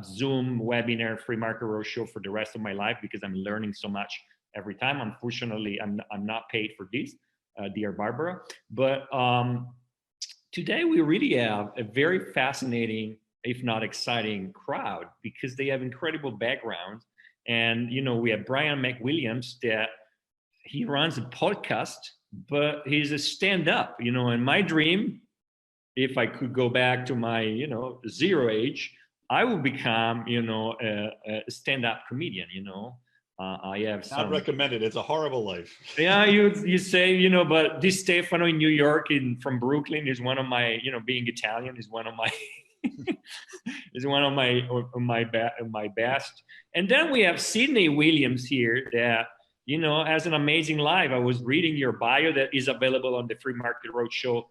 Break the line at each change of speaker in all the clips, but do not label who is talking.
Zoom webinar free market roadshow for the rest of my life because I'm learning so much every time. Unfortunately, I'm not paid for this, dear Barbara. But today we really have a very fascinating, if not exciting, crowd because they have incredible backgrounds. And we have Brian McWilliams that he runs a podcast, but he's a stand-up. And my dream, if I could go back to my zero age, I would become a stand-up comedian. I have
not recommended. It's a horrible life.
Yeah, you say, but this Stefano in New York, from Brooklyn, is one of my, being Italian is one of my is one of my best. And then we have Sidney Williams here that has an amazing life. I was reading your bio that is available on the Free Market Roadshow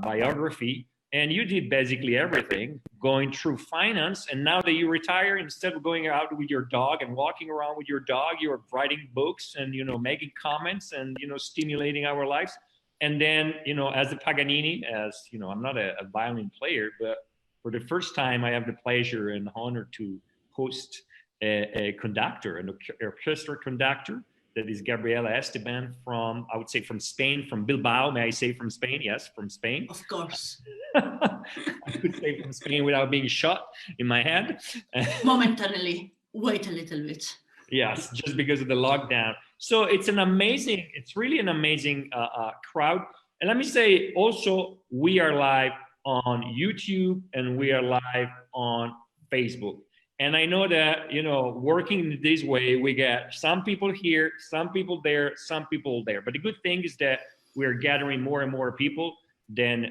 biography. And you did basically everything, going through finance. And now that you retire, instead of going out with your dog and walking around with your dog, you're writing books and, making comments and, stimulating our lives. And then, as a Paganini, I'm not a violin player, but for the first time, I have the pleasure and honor to host a conductor, an orchestra conductor. That is Gabriella de Esteban from, I would say, from Spain, from Bilbao. May I say from Spain? Yes, from Spain.
Of course.
I could say from Spain without being shot in my head.
Momentarily, wait a little bit.
Yes, just because of the lockdown. So it's really an amazing crowd. And let me say also, we are live on YouTube and we are live on Facebook. And I know that, working this way, we get some people here, some people there, some people there. But the good thing is that we're gathering more and more people than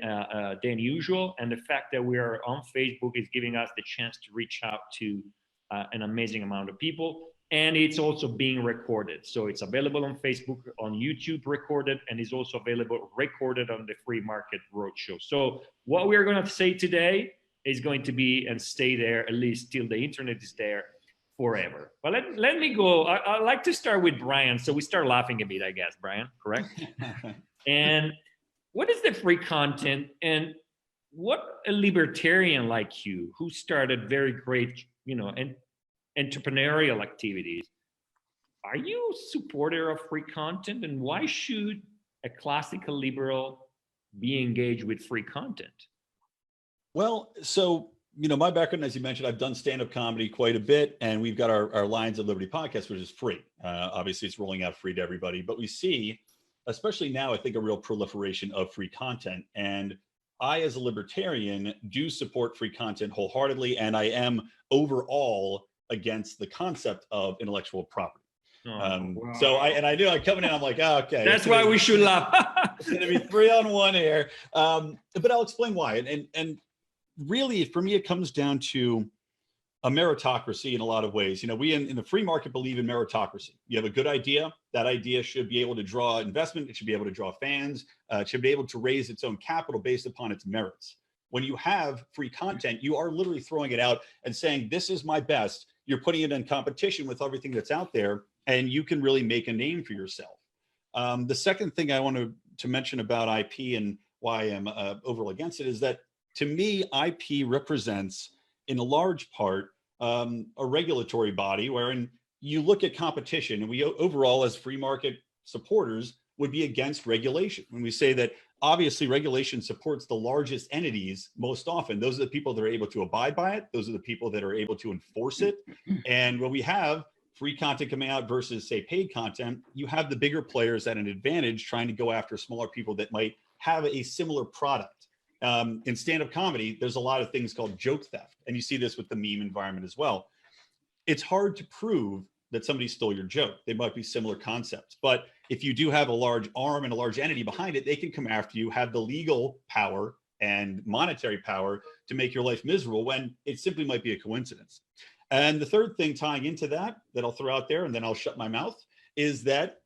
usual. And the fact that we are on Facebook is giving us the chance to reach out to an amazing amount of people. And it's also being recorded. So it's available on Facebook, on YouTube recorded, and is also available recorded on the Free Market Roadshow. So what we're going to say today is going to be and stay there, at least till the internet is there, forever. But let me go. I like to start with Brian. So we start laughing a bit, I guess, Brian, correct? And what is the free content? And what a libertarian like you, who started very great, and entrepreneurial activities, are you a supporter of free content? And why should a classical liberal be engaged with free content?
Well, so, my background, as you mentioned, I've done stand-up comedy quite a bit, and we've got our Lions of Liberty podcast, which is free. Obviously, it's rolling out free to everybody, but we see, especially now, I think a real proliferation of free content. And I, as a libertarian, do support free content wholeheartedly, and I am overall against the concept of intellectual property. Wow. So I knew I'm coming in, I'm like, oh, okay.
That's why we should laugh.
It's going to be 3-on-1 here. But I'll explain why. And really, for me, it comes down to a meritocracy in a lot of ways. We in the free market believe in meritocracy. You have a good idea. That idea should be able to draw investment. It should be able to draw fans. It should be able to raise its own capital based upon its merits. When you have free content, you are literally throwing it out and saying, this is my best. You're putting it in competition with everything that's out there, and you can really make a name for yourself. The second thing I want to mention about IP and why I'm overall against it is that, to me, IP represents, in a large part, a regulatory body wherein you look at competition, and we overall, as free market supporters, would be against regulation. When we say that, obviously, regulation supports the largest entities most often. Those are the people that are able to abide by it. Those are the people that are able to enforce it. And when we have free content coming out versus, say, paid content, you have the bigger players at an advantage trying to go after smaller people that might have a similar product. In stand-up comedy, there's a lot of things called joke theft. And you see this with the meme environment as well. It's hard to prove that somebody stole your joke. They might be similar concepts. But if you do have a large arm and a large entity behind it, they can come after you, have the legal power and monetary power to make your life miserable when it simply might be a coincidence. And the third thing tying into that I'll throw out there, and then I'll shut my mouth, is that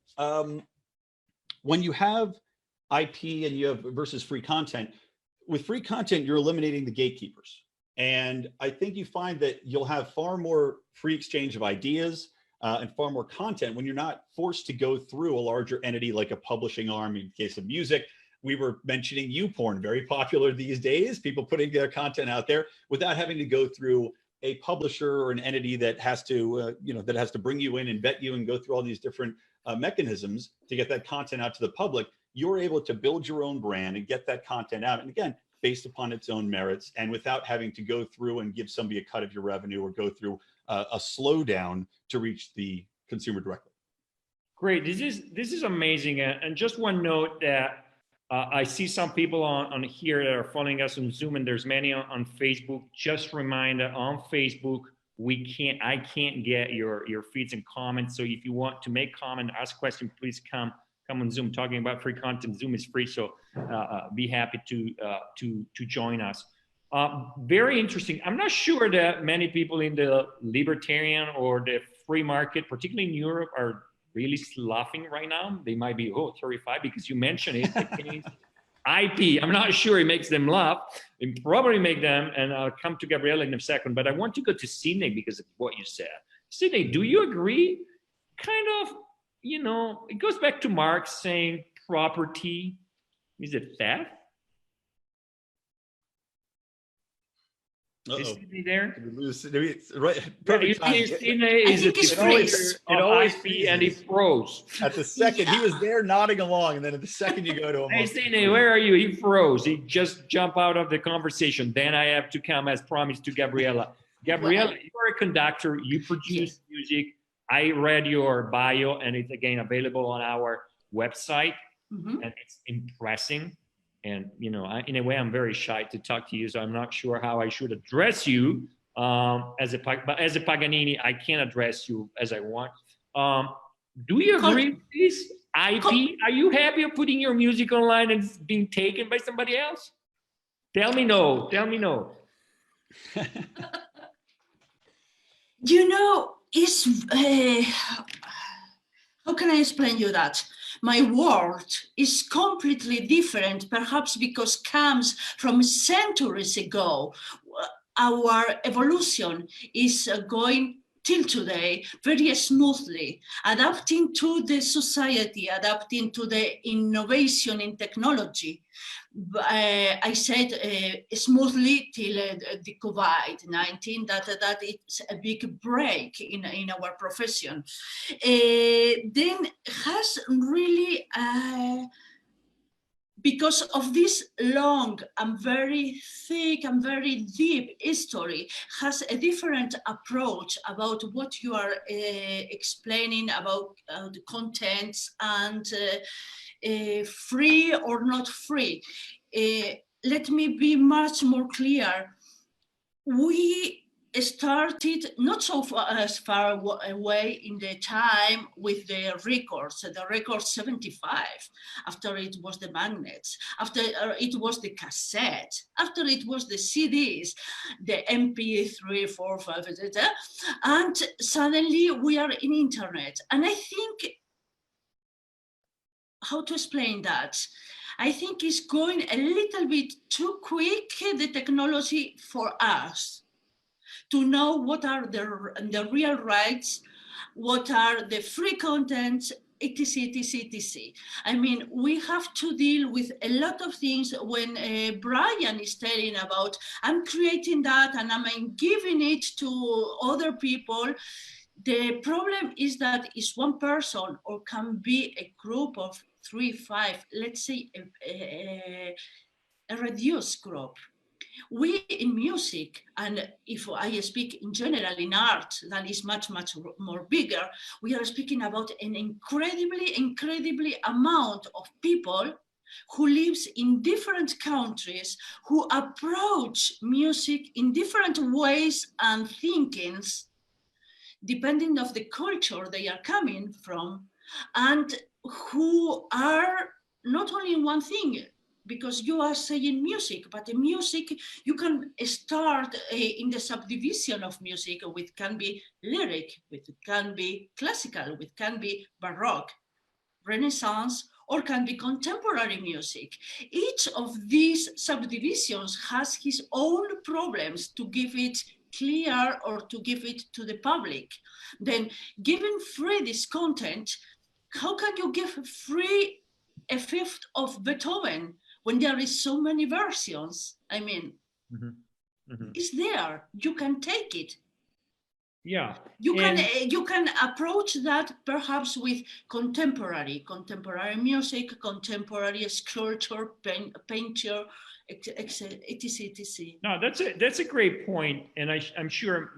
when you have IP and you have versus free content, with free content, you're eliminating the gatekeepers. And I think you find that you'll have far more free exchange of ideas and far more content when you're not forced to go through a larger entity like a publishing arm. In the case of music, we were mentioning YouPorn, very popular these days, people putting their content out there without having to go through a publisher or an entity that has to, that has to bring you in and vet you and go through all these different mechanisms to get that content out to the public, you're able to build your own brand and get that content out. And again, based upon its own merits and without having to go through and give somebody a cut of your revenue or go through a slowdown to reach the consumer directly.
Great. This is amazing. And just one note that I see some people on here that are following us on Zoom, and there's many on Facebook. Just a reminder, on Facebook, I can't get your feeds and comments. So if you want to make comment, ask question, please come on Zoom. Talking about free content, Zoom is free, so be happy to join us. Very interesting. I'm not sure that many people in the libertarian or the free market, particularly in Europe, are really laughing right now. They might be, 35, because you mentioned it. IP, I'm not sure it makes them laugh. It probably make them, and I'll come to Gabriella in a second, but I want to go to Sydney because of what you said. Sydney, do you agree? Kind of, it goes back to Marx saying property, is it theft?
Uh-oh.
Is Sydney there?
Right. Perfect time.
Sydney is a defender of IP, and he froze.
At the second, he was there nodding along, and then at the second you go to him.
Hey, Sydney, where are you? He froze. He just jumped out of the conversation. Then I have to come, as promised, to Gabriella. Gabriella, you're a conductor. You produce music. I read your bio, and it's, again, available on our website. Mm-hmm. And it's impressive. And, in a way, I'm very shy to talk to you, so I'm not sure how I should address you. But as a Paganini, I can address you as I want. Do you agree with this? IP? Are you happy of putting your music online and it's being taken by somebody else? Tell me no. Tell me no.
It's how can I explain you that? My world is completely different, perhaps because comes from centuries ago. Our evolution is going till today very smoothly, adapting to the society, adapting to the innovation in technology. I said smoothly till the COVID-19, that it's a big break in our profession. Then has really, because of this long and very thick and very deep history, has a different approach about what you are explaining about the contents and free or not free. Let me be much more clear. We started not so far away in the time with the record 75, after it was the magnets, after it was the cassette, after it was the CDs, the MP3, 4, 5, etc. And suddenly we are in internet. And I think, how to explain that? I think it's going a little bit too quick, the technology, for us to know what are the real rights, what are the free contents, etc., etc., etc. I mean, we have to deal with a lot of things when Brian is telling about, I'm creating that and I'm giving it to other people. The problem is that it's one person, or can be a group of 3, 5, let's say a reduced group. We in music, and if I speak in general in art, that is much, much more bigger, we are speaking about an incredibly amount of people who lives in different countries, who approach music in different ways and thinkings, depending of the culture they are coming from, and who are not only in one thing, because you are saying music, but the music, you can start in the subdivision of music, which can be lyric, which can be classical, which can be Baroque, Renaissance, or can be contemporary music. Each of these subdivisions has his own problems to give it clear or to give it to the public. Then giving free this content, how can you give free a fifth of Beethoven when there is so many versions? I mean, It's there. You can take it.
Yeah.
You can approach that perhaps with contemporary music, contemporary sculpture, painter, etc.
No, that's a great point, and I'm sure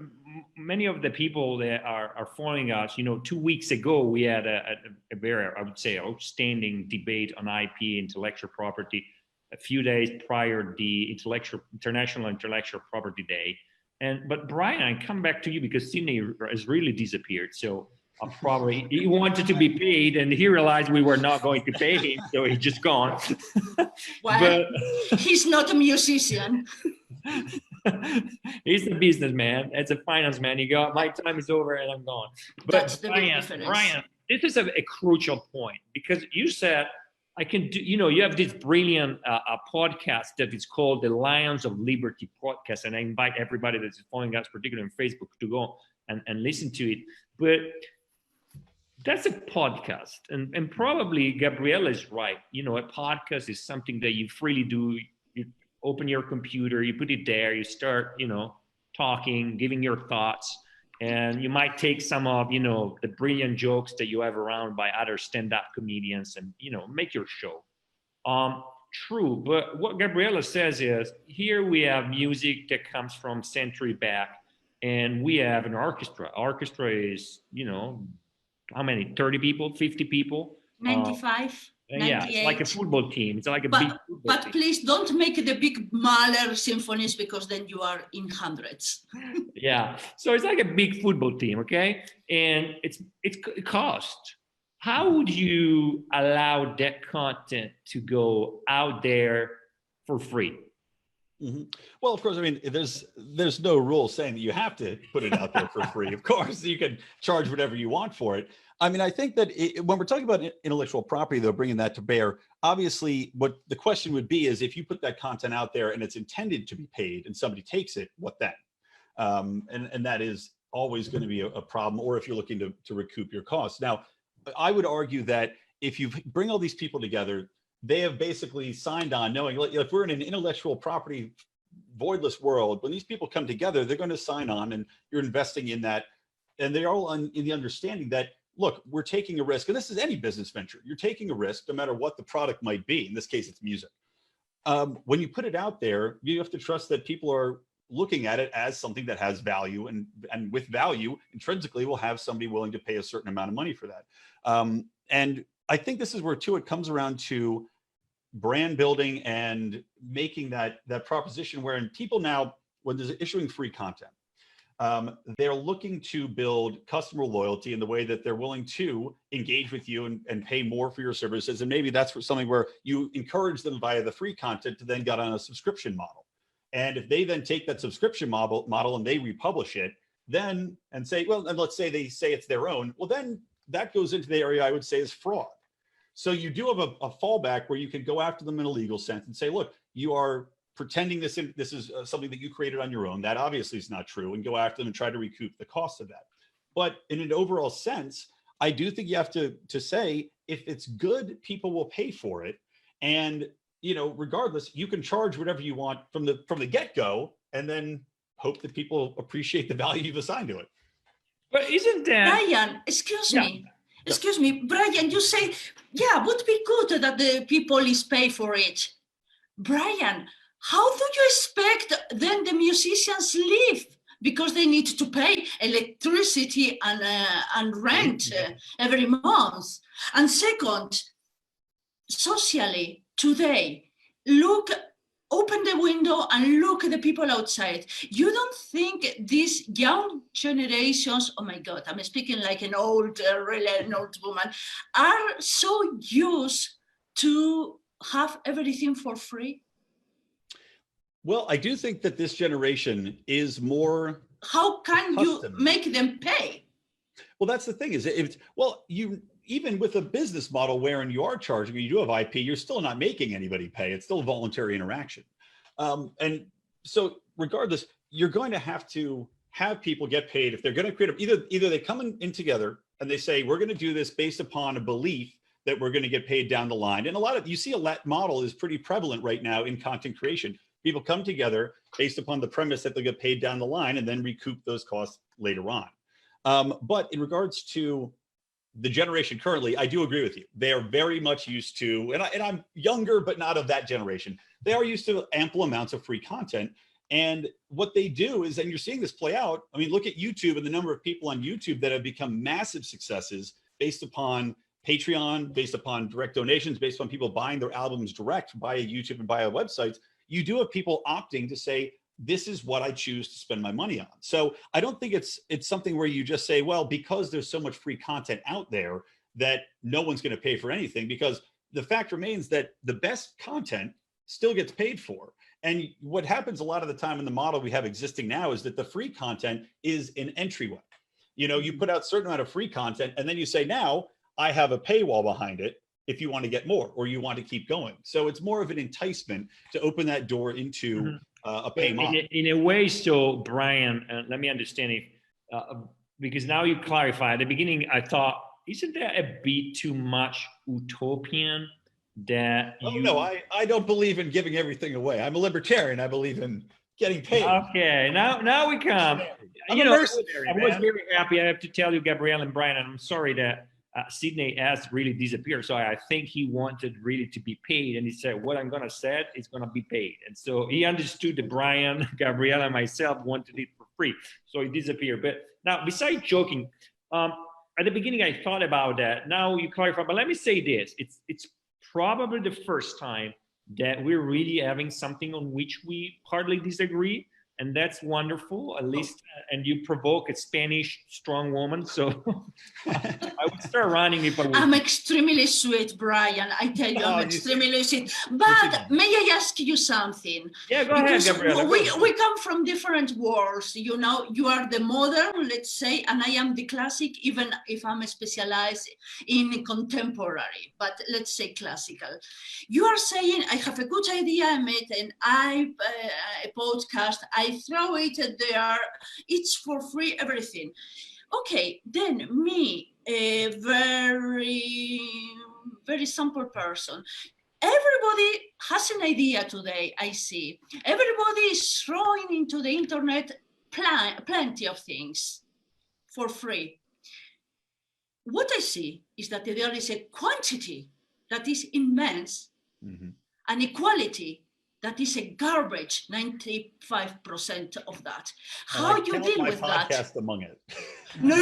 many of the people that are following us, 2 weeks ago we had a very, I would say, outstanding debate on IP, intellectual property, a few days prior the International Intellectual Property Day. But Brian, I come back to you because Sydney has really disappeared. So probably he wanted to be paid, and he realized we were not going to pay him, so he's just gone.
Well, he's not a musician.
He's a businessman. As a finance man, you go, my time is over and I'm gone. But
that's the big difference.
Brian, this is a crucial point, because you said I can do, you have this brilliant podcast that is called the Lions of Liberty podcast. And I invite everybody that's following us, particularly on Facebook, to go and listen to it. But that's a podcast. And probably Gabriella is right. A podcast is something that you freely do. You open your computer, you put it there, you start, talking, giving your thoughts. And you might take some of, the brilliant jokes that you have around by other stand-up comedians and, make your show. True, but what Gabriella says is, here we have music that comes from century back, and we have an orchestra. Orchestra is, how many, 30 people, 50 people?
95.
Yeah, it's like a football team. It's like a big football
But
team.
please don't make the big Mahler symphonies, because then you are in hundreds.
Yeah, so it's like a big football team, okay? And it costs. How would you allow that content to go out there for free?
Mm-hmm. Well, of course, I mean, there's no rule saying that you have to put it out there for free. Of course, you can charge whatever you want for it. I mean, I think that when we're talking about intellectual property, though, bringing that to bear, obviously, what the question would be is, if you put that content out there and it's intended to be paid and somebody takes it, what then? And that is always going to be a problem, or if you're looking to recoup your costs. Now, I would argue that if you bring all these people together, they have basically signed on, knowing if we're in an intellectual property voidless world, when these people come together, they're going to sign on, and you're investing in that. And they're all in the understanding that, look, we're taking a risk. And this is any business venture. You're taking a risk no matter what the product might be. In this case, it's music. When you put it out there, you have to trust that people are looking at it as something that has value, and with value intrinsically will have somebody willing to pay a certain amount of money for that. And I think this is where it comes around to brand building and making that proposition wherein people now, when there's issuing free content, they're looking to build customer loyalty in the way that they're willing to engage with you and pay more for your services. And maybe that's something where you encourage them via the free content to then get on a subscription model. And if they then take that subscription model and they republish it, then and say, well, and let's say they say it's their own, well, then that goes into the area I would say is fraud. So you do have a fallback where you can go after them in a legal sense and say, look, you are pretending this is something that you created on your own. That obviously is not true, and go after them and try to recoup the cost of that. But in an overall sense, I do think you have to say, if it's good, people will pay for it. And, regardless, you can charge whatever you want from the get-go, and then hope that people appreciate the value you've assigned to it.
But isn't that...
Brian, excuse me, Brian, you say, yeah, would be good that the people is pay for it. Brian, how do you expect then the musicians live? Because they need to pay electricity and rent every month. And second, socially, today, open the window and look at the people outside. You don't think these young generations, oh my God, I'm speaking like an old woman, are so used to have everything for free?
Well, I do think that this generation is more...
How can you make them pay?
Well, that's the thing is, even with a business model wherein you are charging, you do have IP, you're still not making anybody pay. It's still a voluntary interaction. And so regardless, you're going to have people get paid if they're going to create either they come in together and they say, we're going to do this based upon a belief that we're going to get paid down the line. And you see a model is pretty prevalent right now in content creation. People come together based upon the premise that they'll get paid down the line and then recoup those costs later on. But in regards to the generation currently, I do agree with you. They are very much used to, and I'm younger, but not of that generation. They are used to ample amounts of free content. And what they do is, and you're seeing this play out. I mean, look at YouTube and the number of people on YouTube that have become massive successes based upon Patreon, based upon direct donations, based on people buying their albums direct via YouTube and via websites. You do have people opting to say, this is what I choose to spend my money on. So I don't think it's something where you just say, well, because there's so much free content out there that no one's going to pay for anything, because the fact remains that the best content still gets paid for. And what happens a lot of the time in the model we have existing now is that the free content is an entryway. You know, you put out a certain amount of free content and then you say, now I have a paywall behind it if you want to get more or you want to keep going. So it's more of an enticement to open that door into a pay model.
In a way, so Brian, let me understand if, because now you clarify. At the beginning, I thought, isn't there a bit too much utopian that you...
No, I don't believe in giving everything away. I'm a libertarian. I believe in getting paid.
Okay, now we come.
I'm
you
a
know,
mercenary,
I was very happy. I have to tell you, Gabrielle and Brian, and I'm sorry that Sydney has really disappeared. So I think he wanted really to be paid. And he said, what I'm going to say is going to be paid. And so he understood that Brian, Gabrielle, and myself wanted it for free. So he disappeared. But now, besides joking, at the beginning, I thought about that. Now you clarify, but let me say this. It's probably the first time that we're really having something on which we hardly disagree. And that's wonderful, at least, and you provoke a Spanish strong woman. So I would start running if I was.
I'm extremely sweet, Brian. I tell you, I'm extremely sweet. But may I ask you something?
Yeah, go ahead, Gabriella.
We come from different worlds. You know, you are the modern, let's say, and I am the classic, even if I'm specialized in contemporary, but let's say classical. You are saying, I have a good idea, I made a podcast, I throw it there, it's for free, everything. Okay, then me, a very, very simple person. Everybody has an idea today, I see. Everybody is throwing into the internet plenty of things for free. What I see is that there is a quantity that is immense, and equality that is a garbage, 95% of that. How you deal with that?
Podcast among it.
No.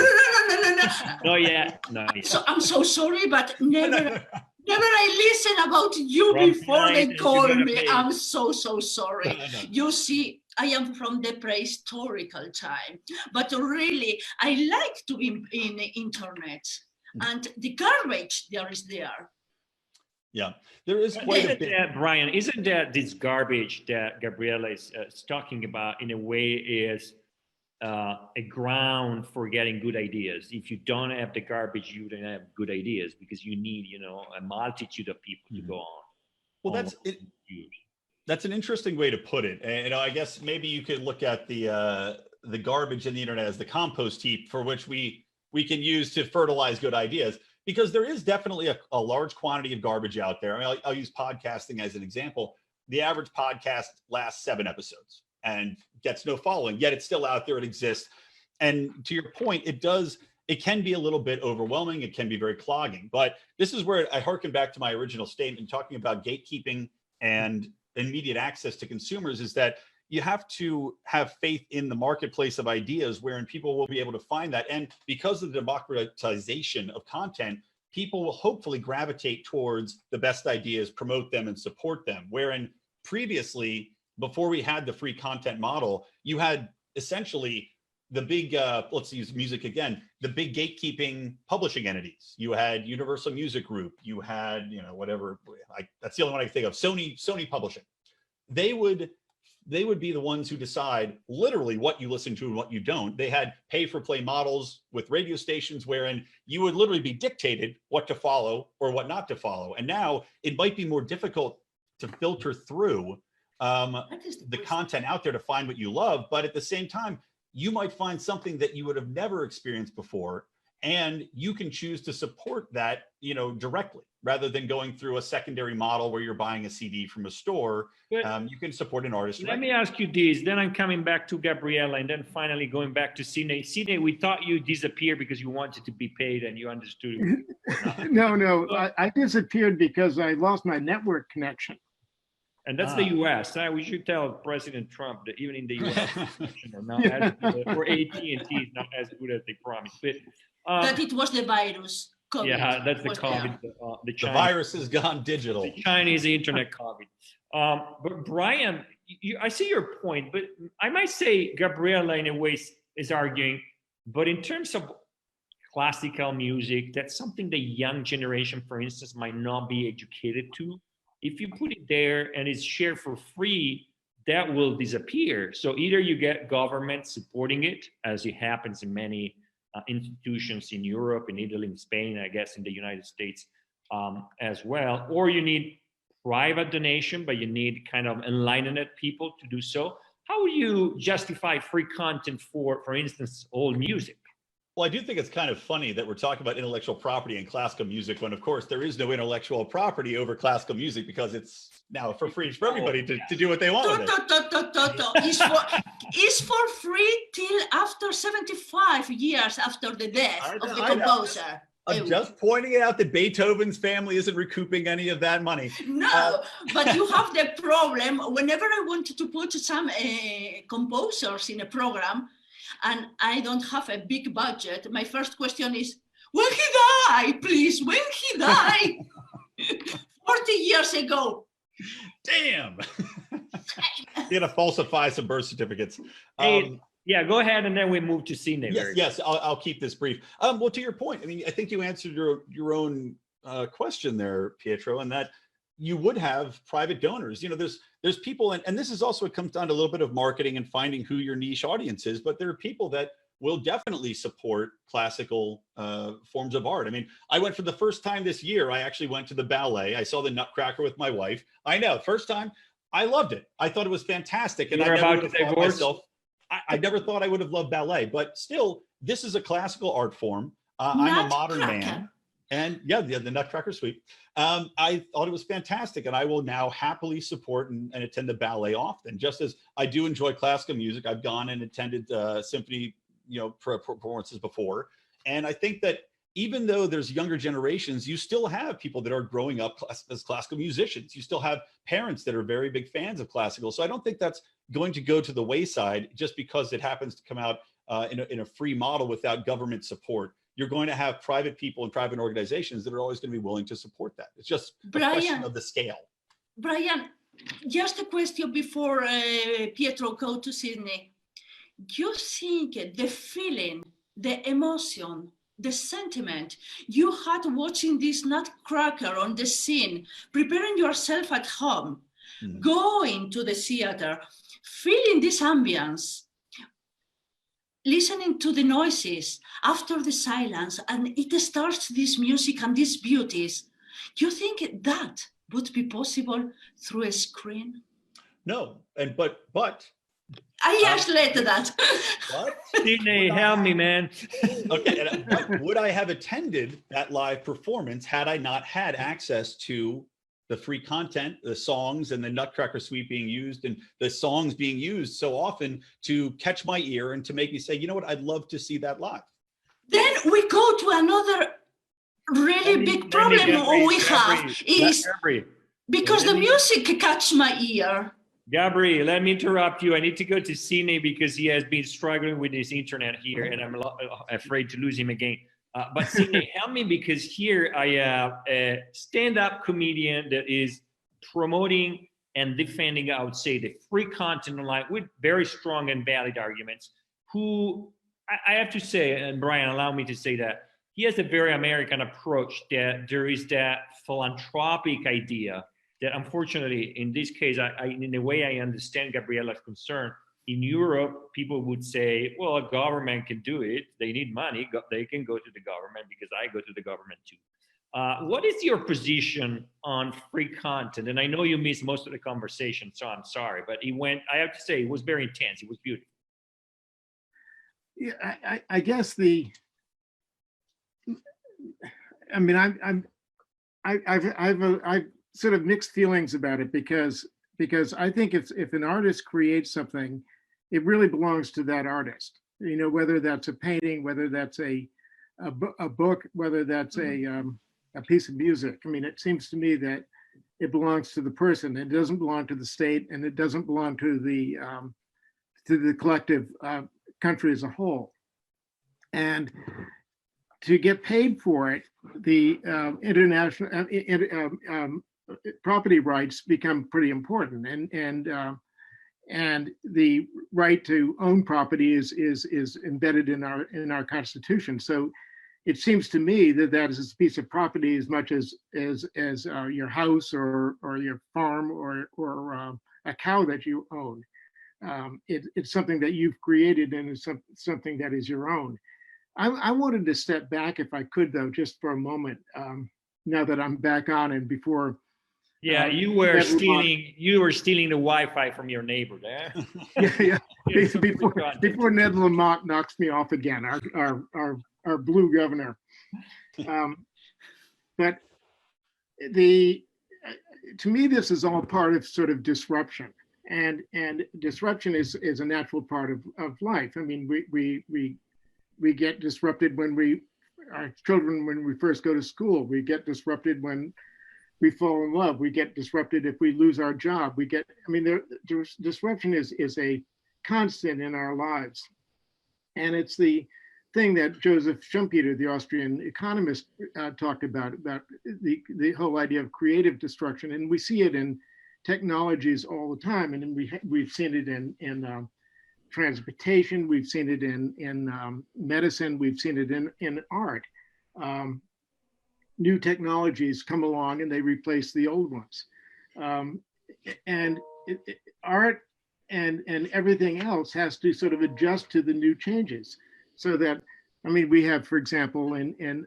Oh yeah, nice.
So I'm so sorry, but never I listen about you before they call me. I'm so sorry. No. You see, I am from the prehistorical time, but really, I like to be in the internet, and the garbage there is there.
Yeah, there is quite a bit.
Brian, isn't that this garbage that Gabriella is talking about in a way is a ground for getting good ideas? If you don't have the garbage, you don't have good ideas because you need, you know, a multitude of people to go on.
Well, that's it. That's an interesting way to put it. And I guess maybe you could look at the garbage in the internet as the compost heap for which we can use to fertilize good ideas. Because there is definitely a large quantity of garbage out there. I mean, I'll use podcasting as an example. The average podcast lasts 7 episodes and gets no following, yet it's still out there, it exists. And to your point, it can be a little bit overwhelming. It can be very clogging. But this is where I hearken back to my original statement talking about gatekeeping and immediate access to consumers, is that you have to have faith in the marketplace of ideas wherein people will be able to find that. And because of the democratization of content, people will hopefully gravitate towards the best ideas, promote them and support them. Wherein previously, before we had the free content model, you had essentially the big, let's use music again, the big gatekeeping publishing entities. You had Universal Music Group, you had, you know, whatever, that's the only one I can think of, Sony Publishing. They would be the ones who decide literally what you listen to and what you don't. They had pay for play models with radio stations wherein you would literally be dictated what to follow or what not to follow. And now it might be more difficult to filter through the content out there to find what you love. But at the same time, you might find something that you would have never experienced before. and you can choose to support that, directly, rather than going through a secondary model where you're buying a CD from a store. You can support an artist.
Let me ask you this, then I'm coming back to Gabriella, and then finally going back to Sidney. Sidney, we thought you disappeared because you wanted to be paid and you understood it.
No, I disappeared because I lost my network connection.
And that's the U.S. We should tell President Trump that even in the U.S., or AT&T is not as good as they promised. But
that it was the virus. COVID.
Yeah, that's the COVID.
The virus has gone digital.
The Chinese internet COVID. But Brian, I see your point, but I might say Gabriella in a way is arguing, but in terms of classical music, that's something the young generation, for instance, might not be educated to. If you put it there and it's shared for free, that will disappear. So either you get government supporting it, as it happens in many institutions in Europe, in Italy, in Spain, I guess in the United States as well, or you need private donation, but you need kind of enlightened people to do so. How will you justify free content for instance, old music?
Well, I do think it's kind of funny that we're talking about intellectual property in classical music when, of course, there is no intellectual property over classical music because it's now for free for everybody to do what they want with it.
It's for free till after 75 years after the death of the composer.
I'm just pointing out that Beethoven's family isn't recouping any of that money.
No, but you have the problem. Whenever I wanted to put some composers in a program, and I don't have a big budget, my first question is, will he die, please? Will he die? 40 years ago.
Damn. You're gonna falsify some birth certificates.
Yeah, go ahead, and then we move to Sidney.
Yes, I'll keep this brief. Well, to your point, I mean, I think you answered your own question there, Pietro, and that you would have private donors. There's people, and this is also, it comes down to a little bit of marketing and finding who your niche audience is, but there are people that will definitely support classical forms of art. I mean, I went for the first time this year, I actually went to the ballet. I saw the Nutcracker with my wife. I know, first time, I loved it. I thought it was fantastic. And I never thought myself, I never thought I would have loved ballet, but still, this is a classical art form. I'm a modern man. And yeah, the Nutcracker Suite. I thought it was fantastic, and I will now happily support and attend the ballet often. Just as I do enjoy classical music, I've gone and attended symphony, performances before. And I think that even though there's younger generations, you still have people that are growing up as classical musicians. You still have parents that are very big fans of classical. So I don't think that's going to go to the wayside just because it happens to come out in a free model without government support. You're going to have private people and private organizations that are always going to be willing to support that. It's just a question of the scale.
Brian, just a question before Pietro go to Sidney. You think the feeling, the emotion, the sentiment you had watching this Nutcracker on the scene, preparing yourself at home, going to the theater, feeling this ambience, listening to the noises after the silence, and it starts this music and these beauties. Do you think that would be possible through a screen?
No, but
I just let that.
What?
Sidney, help me, man.
Okay, would I have attended that live performance had I not had access to the free content, the songs, and the Nutcracker Suite being used, and the songs being used so often to catch my ear and to make me say, you know what, I'd love to see that live?
Then we go to another really big problem we have is because the music catch my ear.
Gabri, let me interrupt you. I need to go to Sidney because he has been struggling with his internet here, and I'm afraid to lose him again. But Sidney, help me, because here I have a stand-up comedian that is promoting and defending, I would say, the free content online with very strong and valid arguments, who I have to say, and Brian, allow me to say that, he has a very American approach, that there is that philanthropic idea that unfortunately, in this case, in the way I understand Gabriella's concern, in Europe, people would say, well, a government can do it. They need money. They can go to the government because I go to the government too. What is your position on free content? And I know you missed most of the conversation, so I'm sorry, but I have to say, it was very intense. It was beautiful.
Yeah, I guess the I mean, I've sort of mixed feelings about it because I think if an artist creates something, it really belongs to that artist. You know, whether that's a painting, whether that's a book, whether that's a piece of music. I mean, it seems to me that it belongs to the person. It doesn't belong to the state, and it doesn't belong to the collective country as a whole. And to get paid for it, the international property rights become pretty important, and the right to own property is embedded in our Constitution. So it seems to me that that is a piece of property as much as your house or your farm or a cow that you own. It's something that you've created, and it's something that is your own. I wanted to step back, if I could, though, just for a moment. Now that I'm back on, and before.
Yeah, you were stealing the Wi-Fi from your neighbor there.
Yeah. Before Ned Lamont knocks me off again, our blue governor. But to me, this is all part of sort of disruption, and disruption is a natural part of life. I mean, we get disrupted when our children, when we first go to school. We get disrupted when we fall in love. We get disrupted if we lose our job. Disruption is a constant in our lives. And it's the thing that Joseph Schumpeter, the Austrian economist, talked about the whole idea of creative destruction. And we see it in technologies all the time. And we've seen it in transportation, we've seen it in medicine, we've seen it in art. New technologies come along and they replace the old ones. Art and everything else has to sort of adjust to the new changes. So that, I mean, we have, for example, in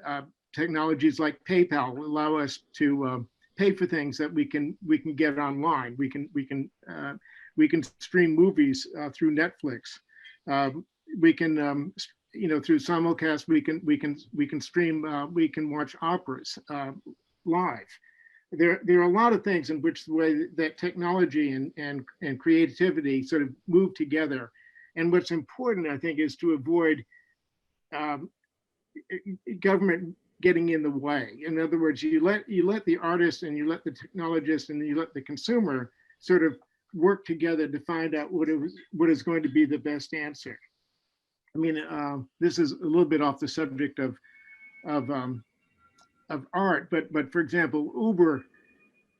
technologies like PayPal allow us to pay for things that we can get online. We can stream movies through Netflix. We can through simulcast, we can stream, we can watch operas live. There are a lot of things in which the way that technology and creativity sort of move together. And what's important, I think, is to avoid government getting in the way. In other words, you let the artist and you let the technologist and you let the consumer sort of work together to find out what is going to be the best answer. I mean, this is a little bit off the subject of art, but for example, Uber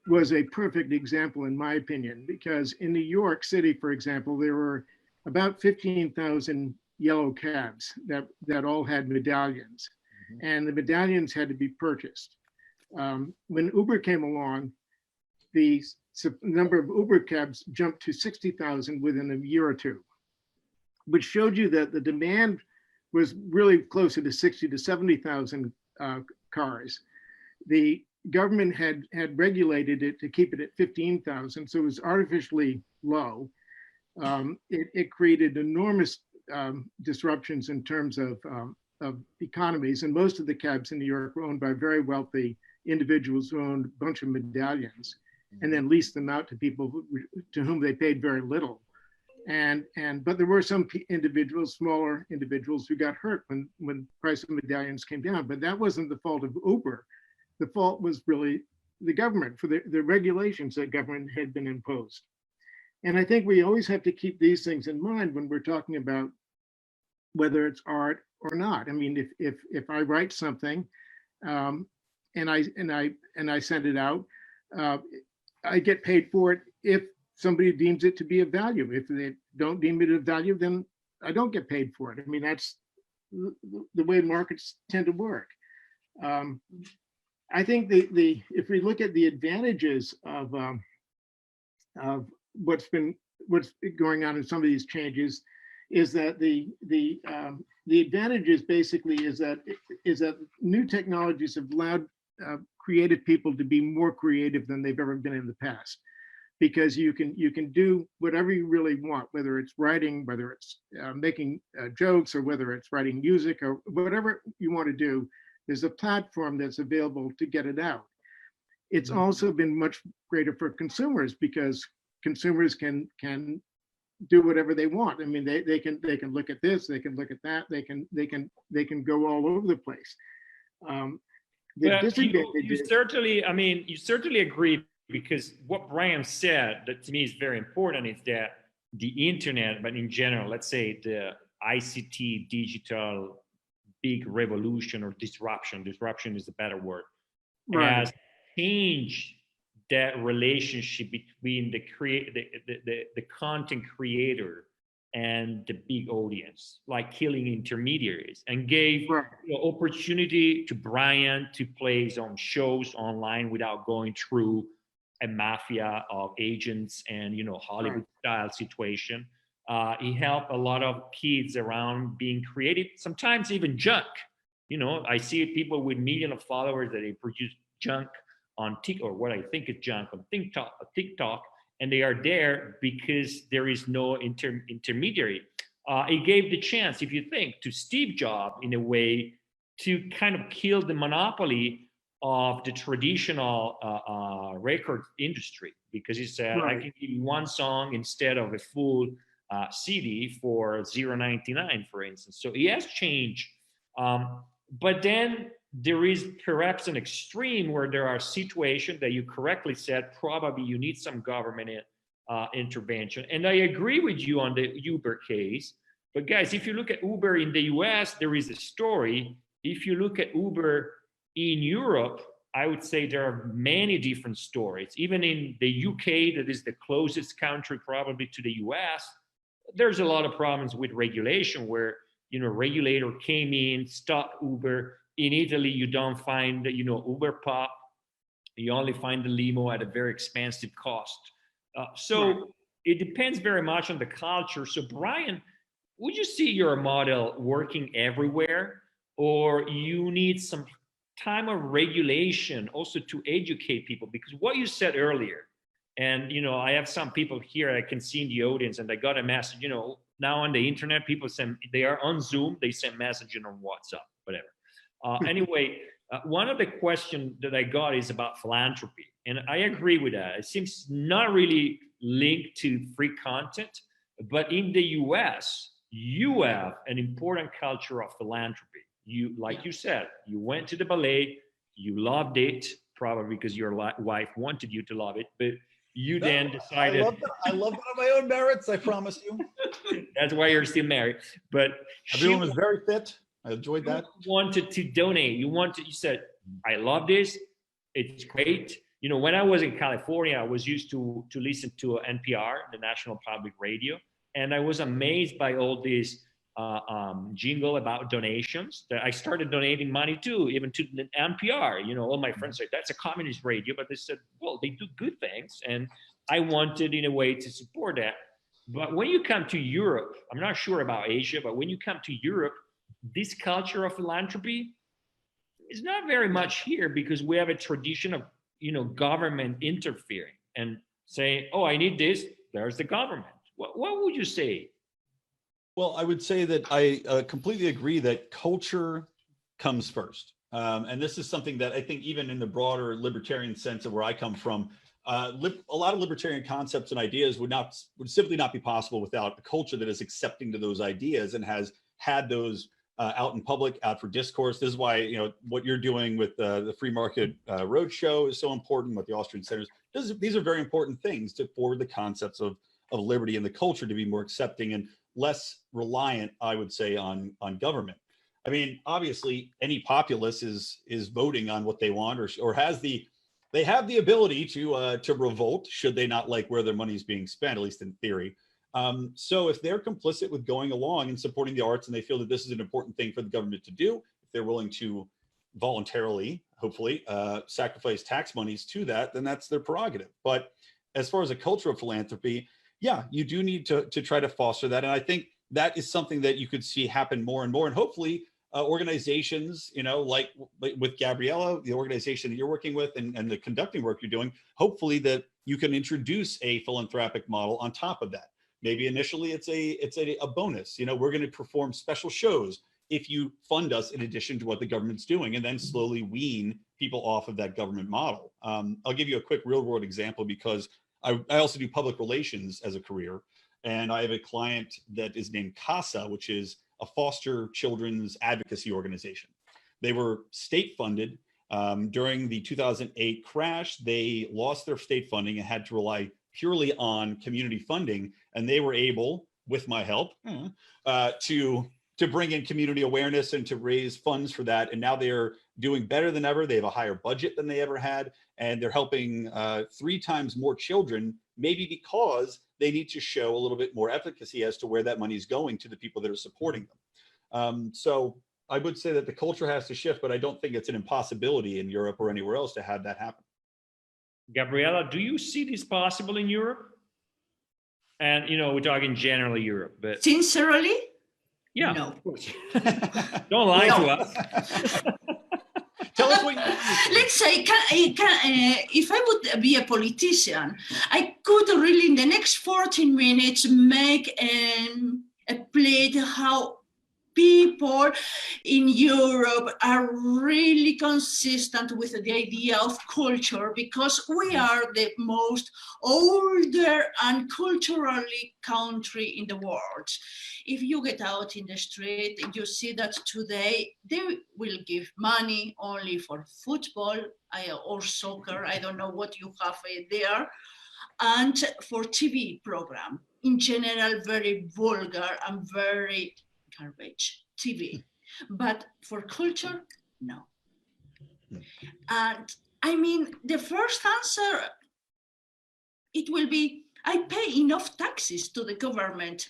was a perfect example, in my opinion, because in New York City, for example, there were about 15,000 yellow cabs that all had medallions, and the medallions had to be purchased. When Uber came along, the number of Uber cabs jumped to 60,000 within a year or two, which showed you that the demand was really closer to 60 to 70,000 cars. The government had regulated it to keep it at 15,000, so it was artificially low. It created enormous disruptions in terms of economies, and most of the cabs in New York were owned by very wealthy individuals who owned a bunch of medallions and then leased them out to people to whom they paid very little. But there were some individuals, smaller individuals, who got hurt when the price of medallions came down. But that wasn't the fault of Uber. The fault was really the government, for the regulations that government had been imposed. And I think we always have to keep these things in mind when we're talking about whether it's art or not. I mean, if I write something and I send it out, I get paid for it if somebody deems it to be of value. If they don't deem it of value, then I don't get paid for it. I mean, that's the way markets tend to work. I think if we look at the advantages of what's going on in some of these changes, is that the advantages basically is that new technologies have allowed creative people to be more creative than they've ever been in the past, because you can do whatever you really want, whether it's writing, whether it's making jokes, or whether it's writing music, or whatever you want to do. There's a platform that's available to get it out. It's
Mhm.
also been much greater for consumers because consumers can do whatever they want. I mean, they can look at this, they can look at that, they can go all over the place. The
But
disadvantage
you
is
certainly, I mean, you certainly agree, because what Brian said that to me is very important is that the internet, but in general, let's say the ICT digital big revolution or disruption is a better word,
right,
has changed that relationship between the content creator and the big audience, like killing intermediaries, and gave
right,
opportunity to Brian to play his own shows online without going through a mafia of agents and
right,
Hollywood style situation. He helped a lot of kids around being creative, sometimes even junk. I see people with millions of followers that they produce junk on TikTok, or what I think is junk on TikTok, and they are there because there is no intermediary. It gave the chance, if you think, to Steve Jobs in a way to kind of kill the monopoly of the traditional record industry, because he said, I
right,
can give you one song instead of a full CD for 0.99, for instance. So he has changed. But then there is perhaps an extreme where there are situations that you correctly said, probably you need some government intervention. And I agree with you on the Uber case. But guys, if you look at Uber in the US, there is a story. If you look at Uber in Europe, I would say there are many different stories. Even in the UK, that is the closest country probably to the US, there's a lot of problems with regulation where regulator came in, stopped Uber. In Italy, you don't find Uber Pop. You only find the limo at a very expensive cost. So
right.
it depends very much on the culture. So Brian, would you see your model working everywhere, or you need some time of regulation also to educate people? Because what you said earlier, and I have some people here I can see in the audience, and I got a message. Now on the internet, people send, they are on Zoom, they send messaging on WhatsApp, whatever. Anyway, one of the questions that I got is about philanthropy, and I agree with that. It seems not really linked to free content, but in the US, you have an important culture of philanthropy. Like you said, you went to the ballet, you loved it, probably because your wife wanted you to love it, but you then decided.
I love that on my own merits, I promise you.
That's why you're still married. But
Everyone was very fit. I enjoyed that.
Wanted to donate. You said, I love this. It's great. When I was in California, I was used to listen to NPR, the National Public Radio, and I was amazed by all these jingle about donations. That I started donating money too, even to the NPR. All my friends said that's a communist radio, but they said, well, they do good things, and I wanted in a way to support that. But when you come to Europe, I'm not sure about Asia, but when you come to Europe, this culture of philanthropy is not very much here, because we have a tradition of government interfering and saying, oh, I need this, there's the government. What would you say?
Well, I would say that I completely agree that culture comes first. And this is something that I think even in the broader libertarian sense of where I come from, a lot of libertarian concepts and ideas would simply not be possible without a culture that is accepting to those ideas and has had those out in public, out for discourse. This is why what you're doing with the free market roadshow is so important. With the Austrian centers, these are very important things to forward the concepts of liberty and the culture to be more accepting and less reliant, I would say, on government. I mean, obviously, any populace is voting on what they want, or they have the ability to revolt should they not like where their money is being spent, at least in theory. So if they're complicit with going along and supporting the arts, and they feel that this is an important thing for the government to do, if they're willing to voluntarily, hopefully, sacrifice tax monies to that, then that's their prerogative. But as far as a culture of philanthropy, yeah, you do need to try to foster that. And I think that is something that you could see happen more and more. And hopefully organizations, like with Gabriella, the organization that you're working with, and the conducting work you're doing, hopefully that you can introduce a philanthropic model on top of that. Maybe initially it's a bonus. We're going to perform special shows if you fund us in addition to what the government's doing, and then slowly wean people off of that government model. I'll give you a quick real world example because I also do public relations as a career. And I have a client that is named CASA, which is a foster children's advocacy organization. They were state funded. During the 2008 crash, they lost their state funding and had to rely purely on community funding. And they were able, with my help, to bring in community awareness and to raise funds for that. And now they're doing better than ever. They have a higher budget than they ever had. And they're helping 3 times more children, maybe because they need to show a little bit more efficacy as to where that money is going to the people that are supporting them. So I would say that the culture has to shift, but I don't think it's an impossibility in Europe or anywhere else to have that happen.
Gabriella, do you see this possible in Europe? And, we're talking generally Europe, but
Sincerely?
yeah,
No.
of course. Don't lie to us.
Tell us what you think.
Let's say, if I would be a politician, I could really in the next 14 minutes make a plate how people in Europe are really consistent with the idea of culture, because we are the most older and culturally country in the world. If you get out in the street, you see that today they will give money only for football or soccer, I don't know what you have there, and for TV program. In general, very vulgar and very garbage TV, but for culture, no. And I mean, the first answer, it will be, I pay enough taxes to the government.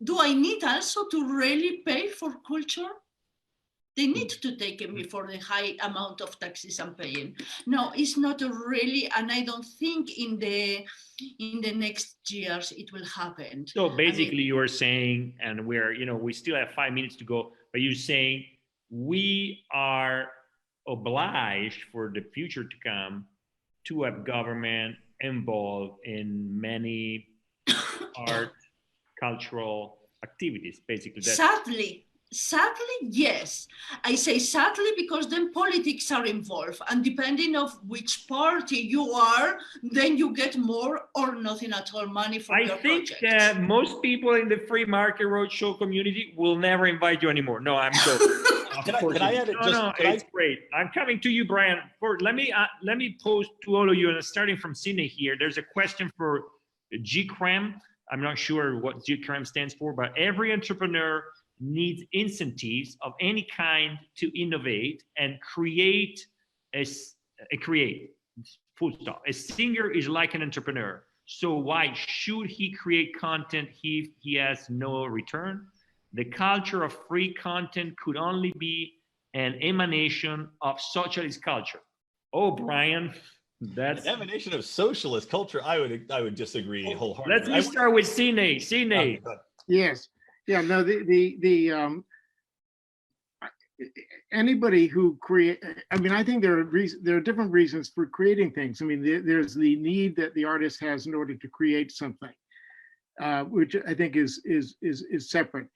Do I need also to really pay for culture? They need to take me for the high amount of taxes I'm paying. No, it's not really, and I don't think in the next years it will happen.
So basically, you are saying, and we still have 5 minutes to go, but you're saying we are obliged for the future to come to have government involved in many art, cultural activities. Basically,
Sadly, yes. I say sadly because then politics are involved, and depending of which party you are, then you get more or nothing at all money for your project.
I think that most people in the free market roadshow community will never invite you anymore. No, I'm joking.
Can I add it?
It's great. I'm coming to you, Brian. Let me pose to all of you, and starting from Sydney here. There's a question for GCREM. I'm not sure what GCREM stands for, but every entrepreneur needs incentives of any kind to innovate and create full stop. A singer is like an entrepreneur. So why should he create content if he has no return? The culture of free content could only be an emanation of socialist culture. Oh, Brian, that's
an emanation of socialist culture. I would disagree wholeheartedly.
Let's start with Sydney. Sydney.
Yes. Yeah, no, anybody who I think there are different reasons for creating things. I mean, there's the need that the artist has in order to create something, which I think is separate.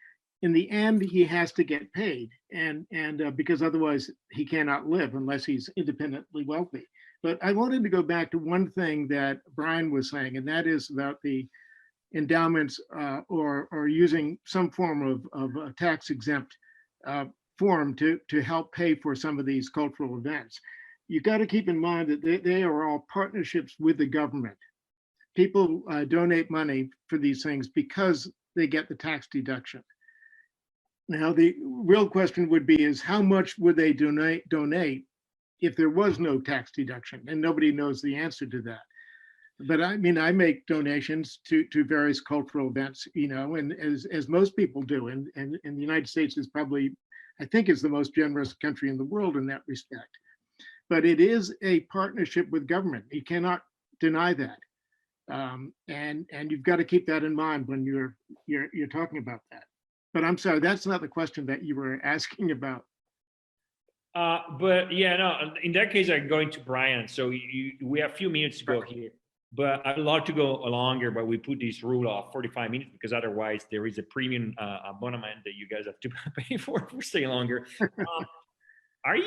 In the end, he has to get paid, and because otherwise he cannot live unless he's independently wealthy. But I wanted to go back to one thing that Brian was saying, and that is about the endowments or using some form of a tax exempt form to help pay for some of these cultural events. You got to keep in mind that they are all partnerships with the government. People donate money for these things because they get the tax deduction. Now, the real question would be is how much would they donate if there was no tax deduction? And nobody knows the answer to that. But I mean, I make donations to various cultural events, and as most people do. And the United States is probably, I think, is the most generous country in the world in that respect. But it is a partnership with government. You cannot deny that. And you've got to keep that in mind when you're talking about that. But I'm sorry, that's not the question that you were asking about.
But yeah, no, in that case, I'm going to Brian. So we have a few minutes to go here. but I'd love to go longer, but we put this rule of 45 minutes because otherwise there is a premium abonnement that you guys have to pay for staying longer. Are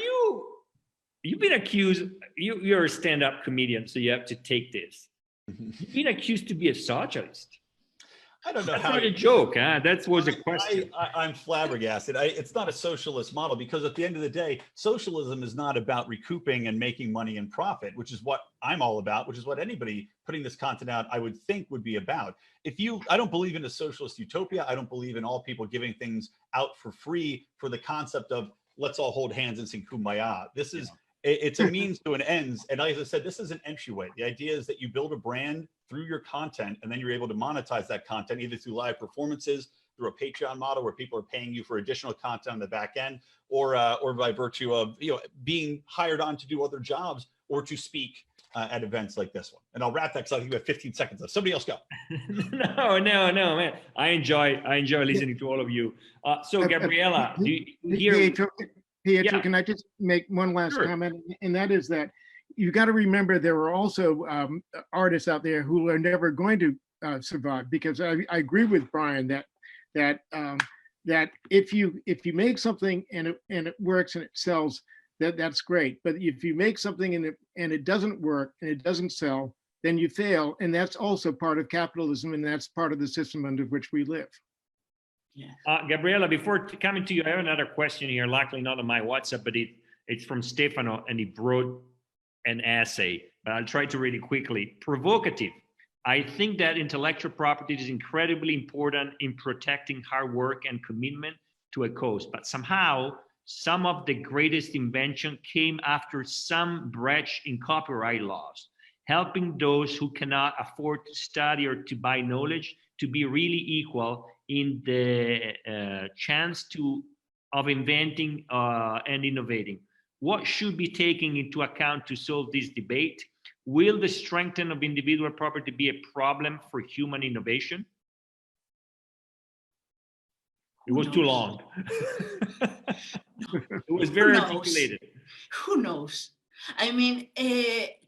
you've been accused, you're a stand-up comedian, so you have to take this. You've been accused to be a socialist.
I don't know
That's
how
not a joke, huh? That was a question.
I'm flabbergasted. It's not a socialist model because at the end of the day, socialism is not about recouping and making money and profit, which is what I'm all about, which is what anybody putting this content out, I would think would be about. I don't believe in a socialist utopia. I don't believe in all people giving things out for free for the concept of let's all hold hands and sing Kumbaya. This is, it's a means to an ends. And as I said, this is an entryway. The idea is that you build a brand through your content, and then you're able to monetize that content either through live performances, through a Patreon model where people are paying you for additional content on the back end, or by virtue of being hired on to do other jobs or to speak at events like this one. And I'll wrap that because I think we have 15 seconds left. Somebody else go.
No, man. I enjoy listening to all of you. So Gabriella, do you hear?
Pietro, can I just make one last comment? And that is that you got to remember there are also artists out there who are never going to survive, because I agree with Brian that if you make something and it works and it sells, that's great. But if you make something and it doesn't work and it doesn't sell, then you fail, and that's also part of capitalism, and that's part of the system under which we live.
Yeah.
Gabriella, before coming to you, I have another question here. Luckily, not on my WhatsApp, but it's from Stefano, and he wrote an essay. But I'll try to read it quickly. Provocative. I think that intellectual property is incredibly important in protecting hard work and commitment to a cause. But somehow, some of the greatest invention came after some breach in copyright laws, helping those who cannot afford to study or to buy knowledge to be really equal in the chance of inventing and innovating. What should be taken into account to solve this debate? Will the strengthening of individual property be a problem for human innovation? It was too long. It was very articulated.
Who knows? I mean,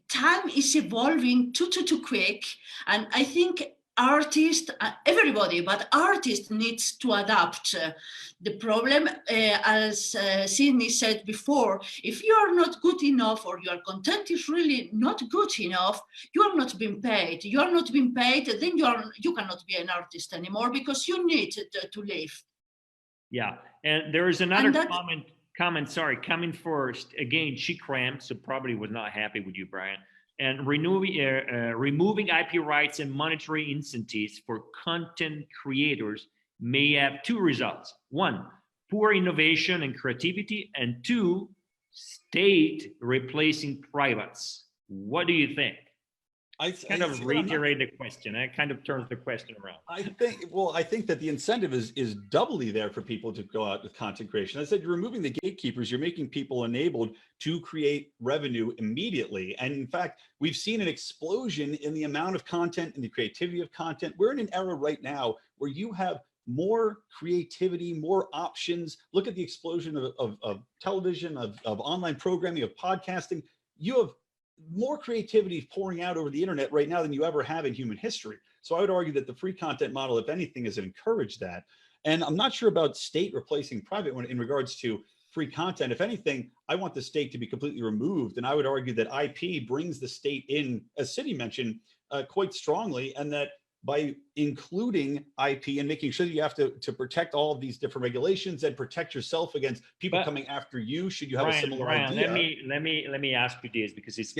time is evolving too quick, and I think artists, everybody, but artists needs to adapt. The problem, as Sidney said before, if you are not good enough or your content is really not good enough, you are not being paid. You are not being paid, then you cannot be an artist anymore because you need to live.
Yeah, and there is another comment, sorry, coming first. Again, she cramped, so probably was not happy with you, Brian. And removing IP rights and monetary incentives for content creators may have two results. One, poor innovation and creativity, and two, state replacing privates. What do you think? I kind of reiterate the question. I kind of turns the question around.
I think that the incentive is doubly there for people to go out with content creation. I said, you're removing the gatekeepers, you're making people enabled to create revenue immediately. And in fact, we've seen an explosion in the amount of content and the creativity of content. We're in an era right now where you have more creativity, more options. Look at the explosion of television, of online programming, of podcasting. You have more creativity pouring out over the internet right now than you ever have in human history. So I would argue that the free content model, if anything, has encouraged that. And I'm not sure about state replacing private in regards to free content. If anything, I want the state to be completely removed. And I would argue that IP brings the state in, as Sidney mentioned, quite strongly, and that by including IP and making sure that you have to protect all of these different regulations and protect yourself against people coming after you, should you have a similar idea.
Let me ask you this, because it's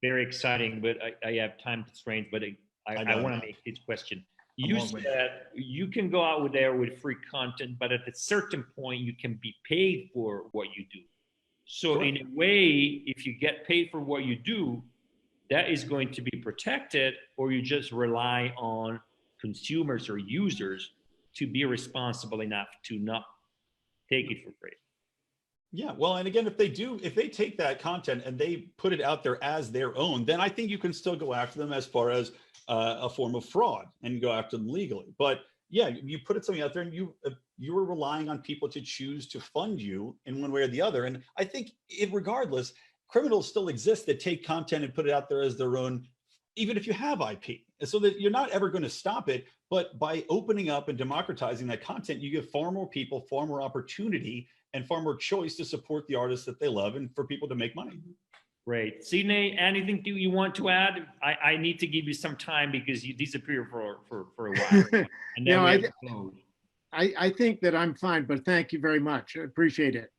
very exciting, but I have time constraints, but I want to make this question. You said you can go out there with free content, but at a certain point you can be paid for what you do. So in a way, if you get paid for what you do, that is going to be protected, or you just rely on consumers or users to be responsible enough to not take it for free.
Yeah, well, and again, if they take that content and they put it out there as their own, then I think you can still go after them as far as a form of fraud and go after them legally. But yeah, you put something out there and you are relying on people to choose to fund you in one way or the other. And I think regardless, criminals still exist that take content and put it out there as their own even if you have IP, so that you're not ever going to stop it. But by opening up and democratizing that content, you give far more people far more opportunity and far more choice to support the artists that they love and for people to make money.
Great. Sidney, anything you want to add? I need to give you some time because you disappear for a while. And then
No,
we have to close.
I think that I'm fine, but thank you very much. I appreciate it.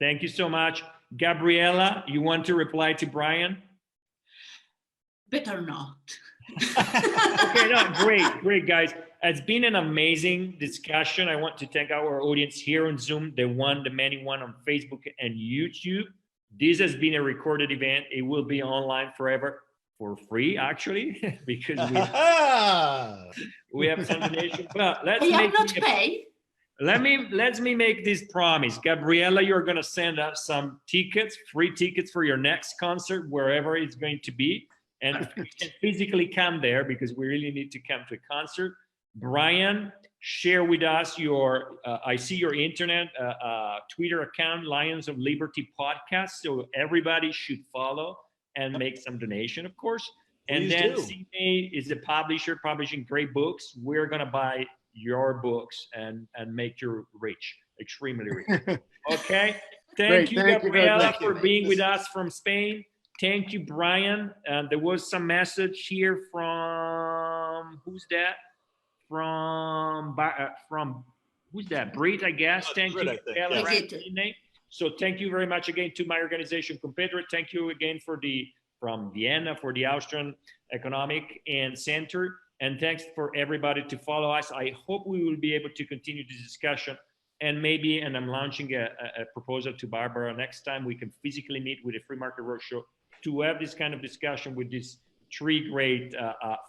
Thank you so much. Gabriella, you want to reply to Brian?
Better not.
Okay, no, great, guys. It's been an amazing discussion. I want to thank our audience here on Zoom, the many one on Facebook and YouTube. This has been a recorded event. It will be online forever for free, actually, because we have some donation. But let's
I am
make
not paid.
let me make this promise. Gabriella, you're gonna send us some tickets, free tickets for your next concert, wherever it's going to be. And you can physically come there because we really need to come to a concert. Brian, share with us your, I see your internet, Twitter account, Lions of Liberty Podcast. So everybody should follow and make some donation, of course. And
Please
then
do.
CA is a publisher publishing great books. We're going to buy your books and make you rich, extremely rich. Okay. Thank you, Gabriella, for being with us from Spain. Thank you, Brian. There was some message here from, who's that? From who's that? Brit, I guess. Thank you, Gabriella, right? So thank you very much again to my organization, Competere. Thank you again from Vienna for the Austrian Economic and Center. And thanks for everybody to follow us. I hope we will be able to continue this discussion. And maybe, and I'm launching a proposal to Barbara, next time we can physically meet with a Free Market Roadshow to have this kind of discussion with these three great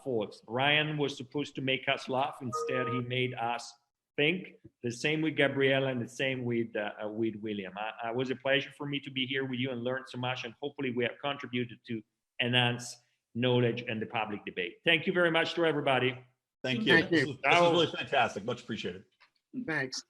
folks. Brian was supposed to make us laugh. Instead, he made us think. The same with Gabriella and the same with William. It was a pleasure for me to be here with you and learn so much. And hopefully we have contributed to enhance knowledge and the public debate. Thank you very much to everybody.
Thank you.
Thank you.
This was really fantastic. Much appreciated.
Thanks.